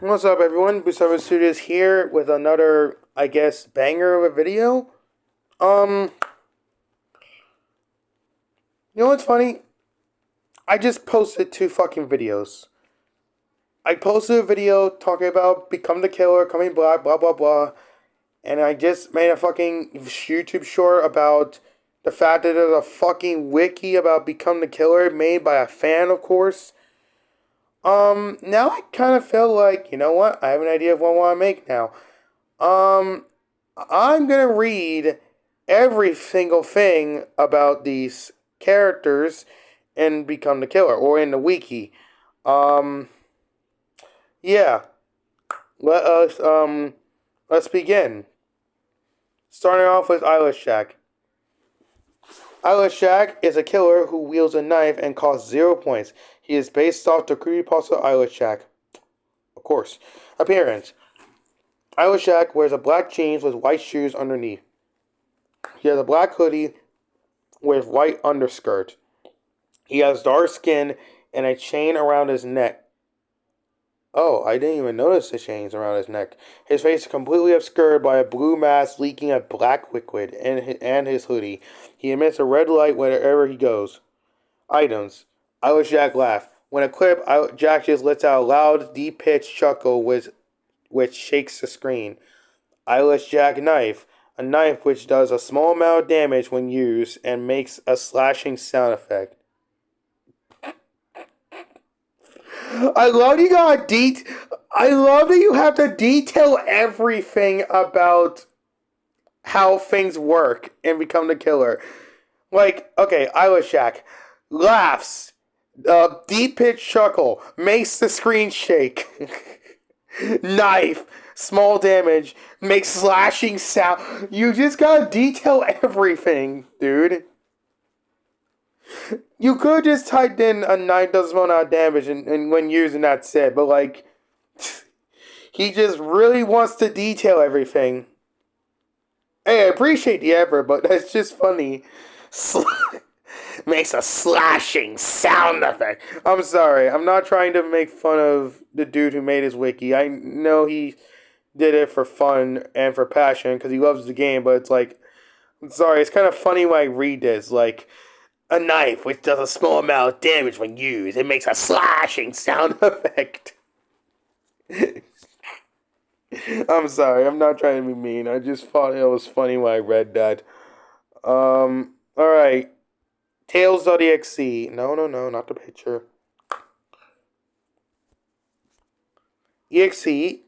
What's up, everyone? Busama Studios here with another, I guess, banger of a video. Um, you know what's funny? I just posted two fucking videos. I posted a video talking about Become the Killer, coming black, blah blah blah, and I just made a fucking YouTube short about the fact that there's a fucking wiki about Become the Killer made by a fan, of course. Now I kind of feel like, you know what? I have an idea of what I want to make now. Um, I'm gonna read every single thing about these characters and Become the Killer, or in the wiki. Um, yeah. Let us let's begin. Starting off with Eyelash Jack. Eyelash Jack is a killer who wields a knife and costs 0 points. He is based off the creepypasta Eyelash Jack. Of course. Appearance. Eyelash Jack wears a black jeans with white shoes underneath. He has a black hoodie with white underskirt. He has dark skin and a chain around his neck. Oh, I didn't even notice the chains around his neck. His face is completely obscured by a blue mask leaking a black liquid and his hoodie. He emits a red light wherever he goes. Items. Eyelash Jack laugh. When equipped, Jack just lets out a loud, deep-pitched chuckle which shakes the screen. Eyelash Jack knife. A knife which does a small amount of damage when used and makes a slashing sound effect. I love you got I love that you have to detail everything about how things work and Become the Killer. Like, okay, Eyelash Jack laughs, deep pitched chuckle makes the screen shake. Knife, small damage, makes slashing sound. You just gotta detail everything, dude. You could just type in a knife does small amount of damage and when using that's it, but like, he just really wants to detail everything. Hey, I appreciate the effort, but that's just funny. Makes a slashing sound effect. I'm sorry. I'm not trying to make fun of the dude who made his wiki. I know he did it for fun and for passion because he loves the game, but it's like, I'm sorry. It's kind of funny when I read this. Like, a knife which does a small amount of damage when used. It makes a slashing sound effect. I'm sorry. I'm not trying to be mean. I just thought it was funny when I read that. Alright. Tails.exe. No, no, no, not the picture. EXE.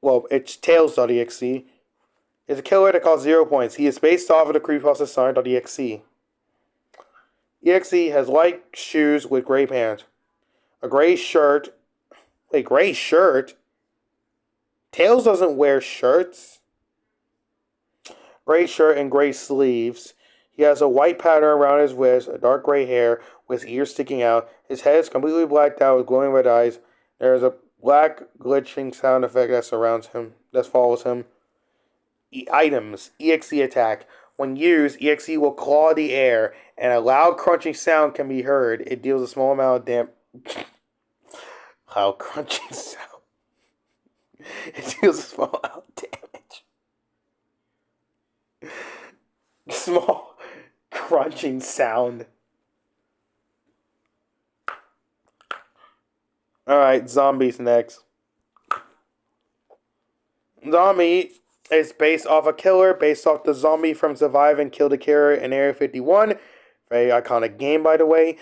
Well, it's Tails.exe. Is a killer that costs 0 points. He is based off of the creepypasta sign.exe. EXE has white shoes with gray pants. A gray shirt. Wait, gray shirt? Tails doesn't wear shirts. Gray shirt and gray sleeves. He has a white pattern around his wrist, a dark gray hair with ears sticking out. His head is completely blacked out with glowing red eyes. There is a black glitching sound effect that surrounds him, that follows him. Items. EXE attack. When used, EXE will claw the air, and a loud crunching sound can be heard. It deals a small amount of damage. Loud crunching sound. It deals a small amount of damage. Small crunching sound. Alright, zombies next. Zombie is based off a killer, based off the zombie from Survive and Kill the Killer in Area 51. Very iconic game, by the way.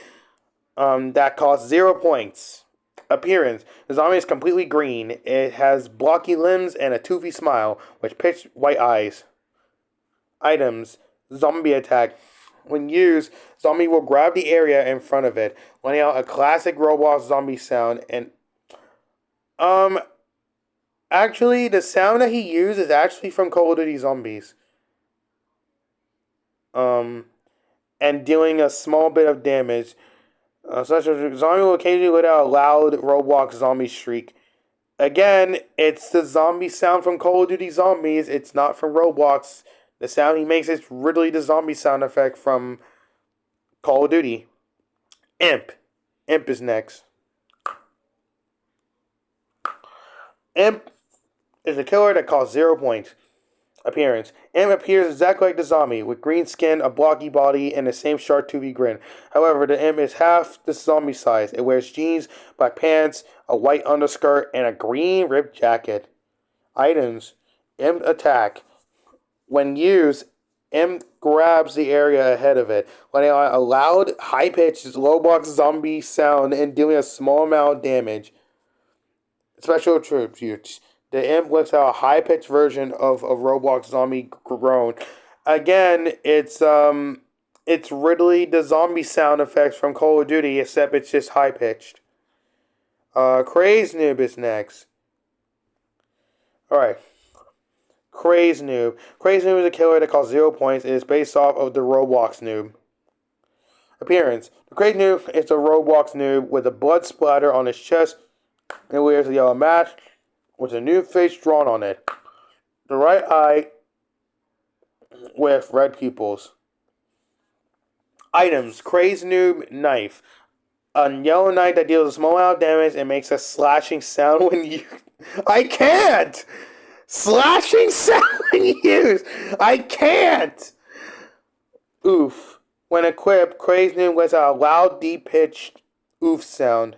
That costs 0 points. Appearance. The zombie is completely green. It has blocky limbs and a toothy smile with pitched white eyes. Items. Zombie attack. When used, zombie will grab the area in front of it, letting out a classic Roblox zombie sound. And actually, the sound that he used is actually from Call of Duty Zombies. And dealing a small bit of damage. Such as zombie will occasionally let out a loud Roblox zombie shriek. Again, it's the zombie sound from Call of Duty Zombies. It's not from Roblox. The sound he makes is literally the zombie sound effect from Call of Duty. Imp. Imp is next. Imp is a killer that costs 0 points. Appearance. Imp appears exactly like the zombie, with green skin, a blocky body, and the same shark toothy grin. However, the imp is half the zombie size. It wears jeans, black pants, a white underskirt, and a green ripped jacket. Items. Imp attack. When used, Imp grabs the area ahead of it, letting out a loud, high-pitched, low-box zombie sound and dealing a small amount of damage. Special attributes. The Imp lets out a high-pitched version of a Roblox zombie groan. Again, it's Ridley the zombie sound effects from Call of Duty, except it's just high-pitched. Craze Noob is next. Alright. Craze Noob. Craze Noob is a killer that costs 0 points. It is based off of the Roblox Noob. Appearance. The Craze Noob is a Roblox Noob with a blood splatter on his chest and wears a yellow mask with a new face drawn on it. The right eye with red pupils. Items. Craze Noob knife. A yellow knife that deals a small amount of damage and makes a slashing sound when you... I can't! Slashing sound when used! I can't! Oof. When equipped, Craze Noob lets out a loud, deep-pitched oof sound.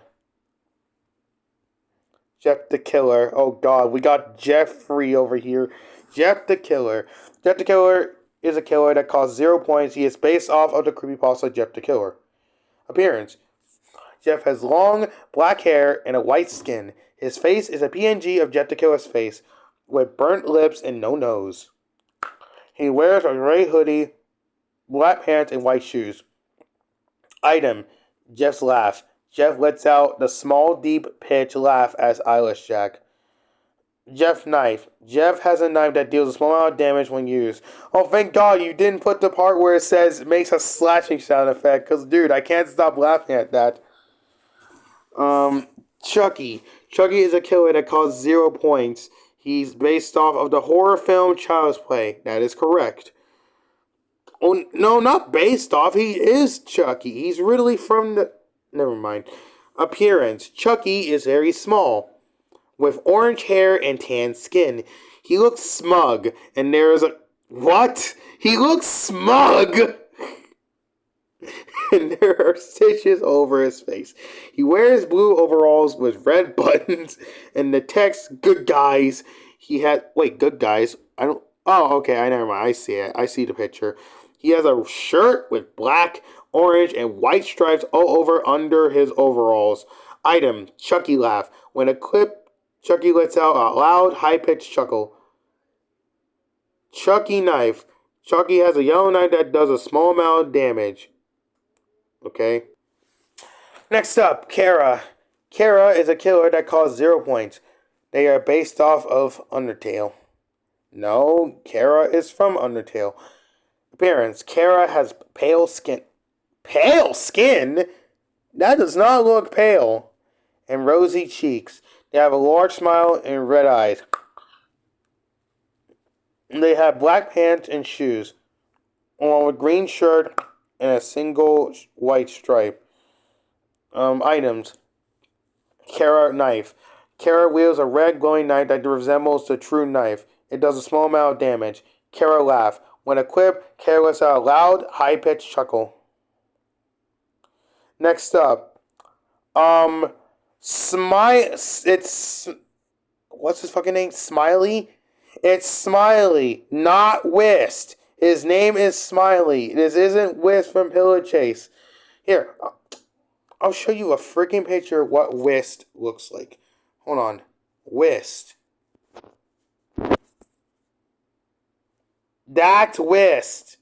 Jeff the Killer. Oh god, we got Jeffrey over here. Jeff the Killer. Jeff the Killer is a killer that costs 0 points. He is based off of the creepypasta Jeff the Killer. Appearance. Jeff has long, black hair and a white skin. His face is a PNG of Jeff the Killer's face, with burnt lips and no nose. He wears a gray hoodie, black pants, and white shoes. Item. Jeff's laugh. Jeff lets out the small, deep pitch laugh as Eyelash Jack. Jeff knife. Jeff has a knife that deals a small amount of damage when used. Oh, thank God you didn't put the part where it says it makes a slashing sound effect, because, dude, I can't stop laughing at that. Chucky. Chucky is a killer that costs 0 points. He's based off of the horror film Child's Play. That is correct. Oh, no, not based off. He is Chucky. He's really from the... Never mind. Appearance. Chucky is very small, with orange hair and tan skin. He looks smug, and there is a... What? He looks smug! And there are stitches over his face. He wears blue overalls with red buttons, and the text, good guys. He has... Wait, good guys? I don't... Oh, okay, I never mind. I see it. I see the picture. He has a shirt with black, orange, and white stripes all over under his overalls. Item, Chucky laugh. When equipped, Chucky lets out a loud, high-pitched chuckle. Chucky knife. Chucky has a yellow knife that does a small amount of damage. Okay. Next up, Kara. Kara is a killer that costs 0 points. They are based off of Undertale. No, Kara is from Undertale. Appearance. Kara has pale skin. Pale skin? That does not look pale. And rosy cheeks. They have a large smile and red eyes. They have black pants and shoes, along with green shirt and a single white stripe. Items. Kara knife. Kara wields a red glowing knife that resembles the true knife. It does a small amount of damage. Kara laugh. When equipped, Kara lets out a loud, high-pitched chuckle. Next up, it's... What's his fucking name? Smiley? It's Smiley, not Whist. His name is Smiley. This isn't Whist from Pillow Chase. Here, I'll show you a freaking picture of what Whist looks like. Hold on. Whist. That's Whist.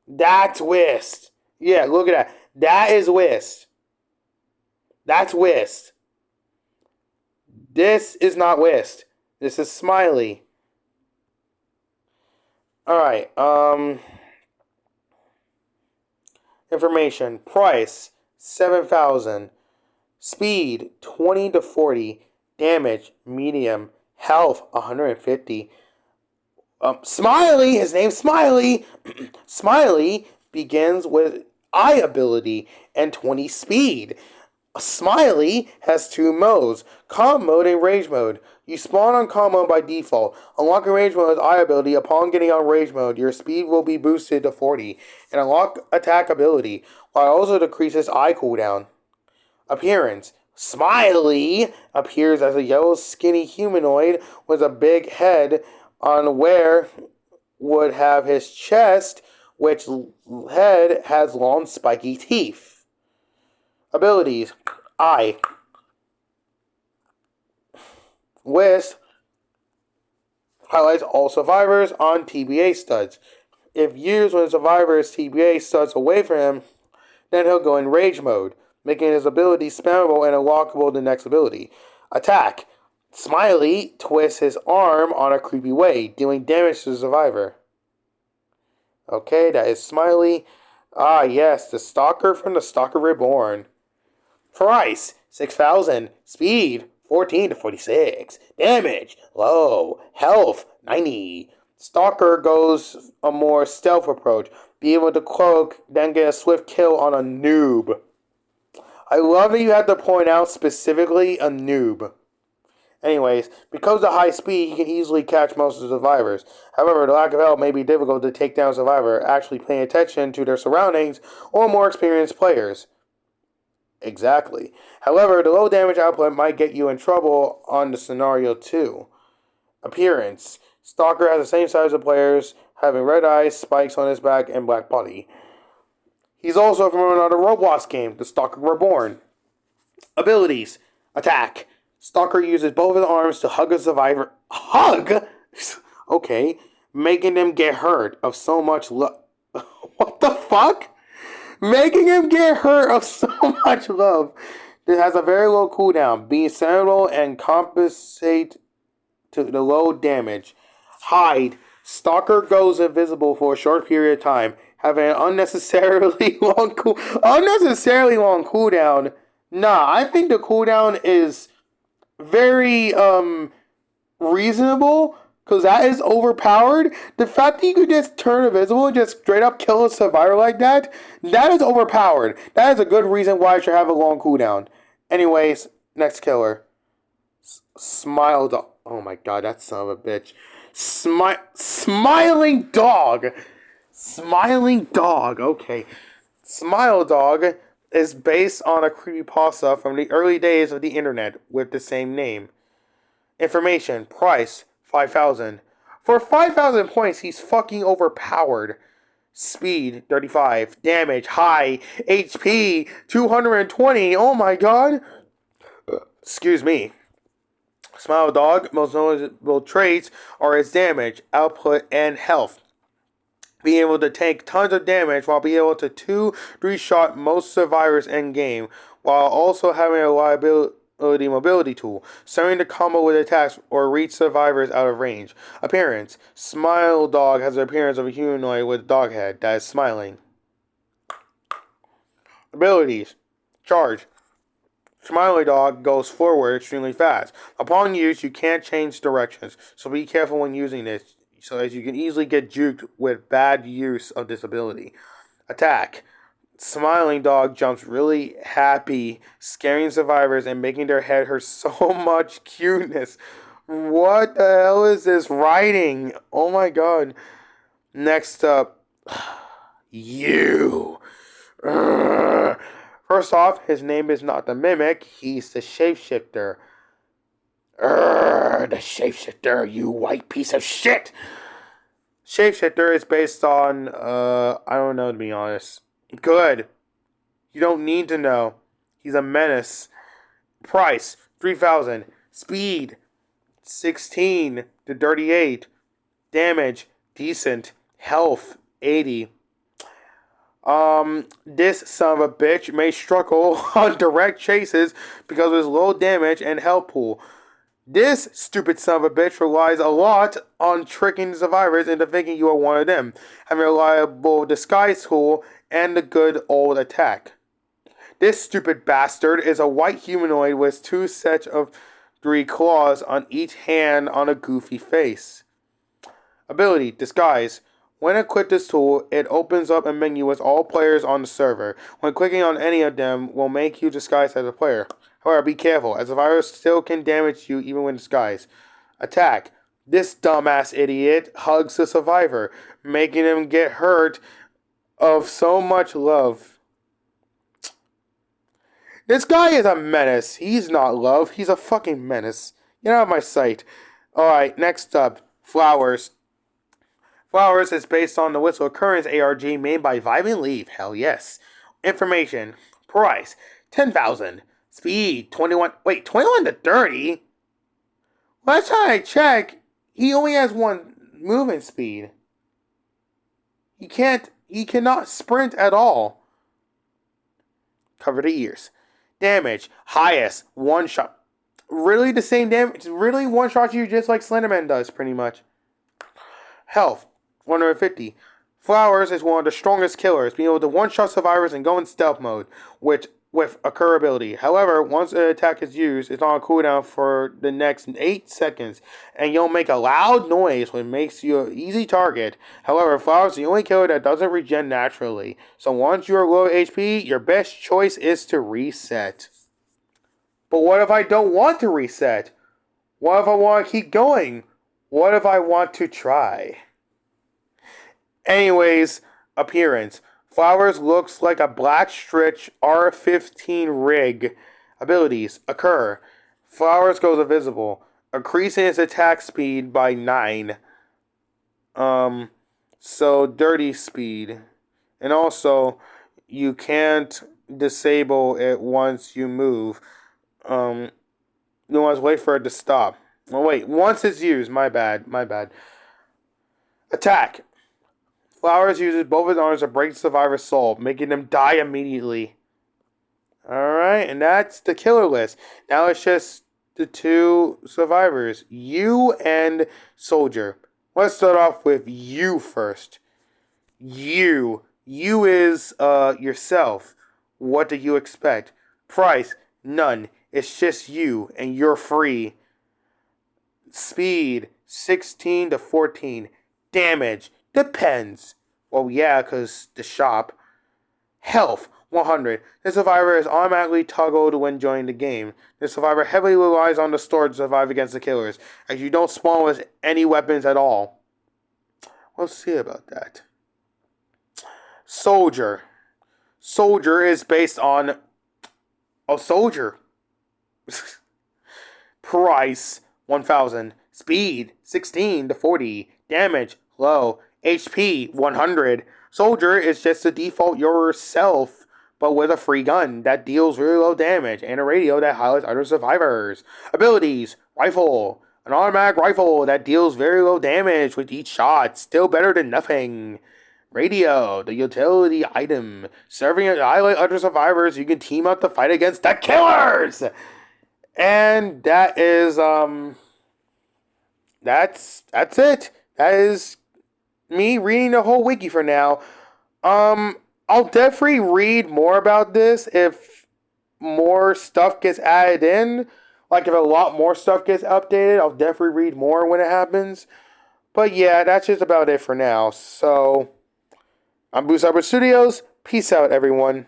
That's Whist. Yeah, look at that. That is Whist. That's Whist. This is not Whist. This is Smiley. Alright, information. Price, 7,000. Speed, 20 to 40. Damage, medium. Health, 150. Smiley, his name's Smiley. Smiley begins with eye ability and 20 speed. Smiley has two modes, calm mode and rage mode. You spawn on calm mode by default. Unlocking rage mode's eye ability. Upon getting on rage mode, your speed will be boosted to 40. And unlock attack ability, while it also decreases eye cooldown. Appearance. Smiley appears as a yellow skinny humanoid with a big head on where would have his chest, which head has long spiky teeth. Abilities. Eye. Wisp highlights all survivors on TBA studs. If used when a survivor's TBA studs away from him, then he'll go in rage mode, making his ability spammable and unlockable the next ability. Attack. Smiley twists his arm on a creepy way, dealing damage to the survivor. Okay, that is Smiley. Ah, yes, the Stalker from the Stalker Reborn. Price, 6,000. Speed, 14 to 46. Damage, low. Health, 90. Stalker goes a more stealth approach. Be able to cloak, then get a swift kill on a noob. I love that you have to point out specifically a noob. Anyways, because of high speed, he can easily catch most of the survivors. However, the lack of help may be difficult to take down a survivor, actually paying attention to their surroundings or more experienced players. Exactly. However, the low damage output might get you in trouble on the scenario too. Appearance. Stalker has the same size of players, having red eyes, spikes on his back, and black body. He's also from another Roblox game, The Stalker Reborn. Abilities. Attack. Stalker uses both of his arms to hug a survivor. Hug? Okay. Making them get hurt of so much love. What the fuck? Making him get hurt of so much love. This has a very low cooldown, being central and compensate to the low damage. Hide. Stalker goes invisible for a short period of time, having an unnecessarily long cooldown. Nah, I think the cooldown is very reasonable, because that is overpowered. The fact that you could just turn invisible and just straight up kill a survivor like that, that is overpowered. That is a good reason why it should have a long cooldown. Anyways, next killer. Smile Dog. Oh my god, that son of a bitch. Smiling Dog. Smiling Dog, okay. Smile Dog is based on a creepypasta from the early days of the internet with the same name. Information. Price, 5,000. For 5,000 points, he's fucking overpowered. Speed, 35. Damage, high. HP, 220. Oh my god. Excuse me. Smile Dog, most notable traits are its damage, output, and health. Being able to take tons of damage while being able to 2-3 shot most survivors in game, while also having a liability mobility tool, starting to combo with attacks or reach survivors out of range. Appearance. Smile Dog has the appearance of a humanoid with a dog head that is smiling. Abilities. Charge. Smiley Dog goes forward extremely fast. Upon use, you can't change directions, so be careful when using this, so as you can easily get juked with bad use of this ability. Attack. Smiling Dog jumps really happy, scaring survivors and making their head hurt so much cuteness. What the hell is this writing? Oh my god. Next up, you. First off, his name is not the Mimic, he's the Shapeshifter. The Shapeshifter, you white piece of shit! Shapeshifter is based on, I don't know, to be honest. Good. You don't need to know. He's a menace. Price, 3,000. Speed, 16 to 38. Damage, decent. Health, 80. This son of a bitch may struggle on direct chases because of his low damage and health pool. This stupid son of a bitch relies a lot on tricking survivors into thinking you are one of them, having a reliable disguise tool and the good old attack. This stupid bastard is a white humanoid with 2 sets of 3 claws on each hand on a goofy face. Ability, disguise. When equipped this tool, it opens up a menu with all players on the server. When clicking on any of them will make you disguised as a player. However, be careful, as the virus still can damage you even when disguised. Attack. This dumbass idiot hugs the survivor, making him get hurt of so much love. This guy is a menace. He's not love. He's a fucking menace. Get out of my sight. Alright, next up. Flowers. Flowers is based on the Whistle Occurrence ARG made by Vibin Leaf. Hell yes. Information. Price. 10,000. Speed. 21. Wait, 21 to 30? Last time I checked, he only has one movement speed. He cannot sprint at all. Cover the ears. Damage. Highest. One shot. Really the same damage? Really one shot you just like Slenderman does, pretty much. Health. 150. Flowers is one of the strongest killers, being able to one-shot survivors and go in stealth mode, with occur ability. However, once an attack is used, it's on a cooldown for the next 8 seconds, and you'll make a loud noise which makes you an easy target. However, Flowers is the only killer that doesn't regen naturally, so once you are low HP, your best choice is to reset. But what if I don't want to reset? What if I want to keep going? What if I want to try? Anyways, appearance. Flowers looks like a black stretch R15 rig. Abilities. Occur. Flowers goes invisible. Increasing its attack speed by 9. So dirty speed. And also, you can't disable it once you move. You want to wait for it to stop. Oh wait, once it's used. My bad. Attack. Flowers uses both his arms to break the survivor's soul, making them die immediately. Alright, and that's the killer list. Now it's just the 2 survivors, you and Soldier. Let's start off with you first. You. You is yourself. What do you expect? Price, none. It's just you, and you're free. Speed, 16 to 14. Damage, depends. Well, yeah, because the shop. Health, 100. The survivor is automatically toggled when joining the game. The survivor heavily relies on the store to survive against the killers, as you don't spawn with any weapons at all. We'll see about that. Soldier. Soldier is based on a soldier. Price, 1,000. Speed, 16 to 40. Damage, low. HP, 100. Soldier is just the default yourself, but with a free gun that deals really low damage and a radio that highlights other survivors. Abilities, rifle. An automatic rifle that deals very low damage with each shot, still better than nothing. Radio, the utility item. Serving to highlight other survivors, you can team up to fight against the killers! And that is, that's it. That is me reading the whole wiki for now. I'll definitely read more about this if more stuff gets added in. Like if a lot more stuff gets updated, I'll definitely read more when it happens. But yeah, that's just about it for now. So, I'm Boost Studios. Peace out, everyone.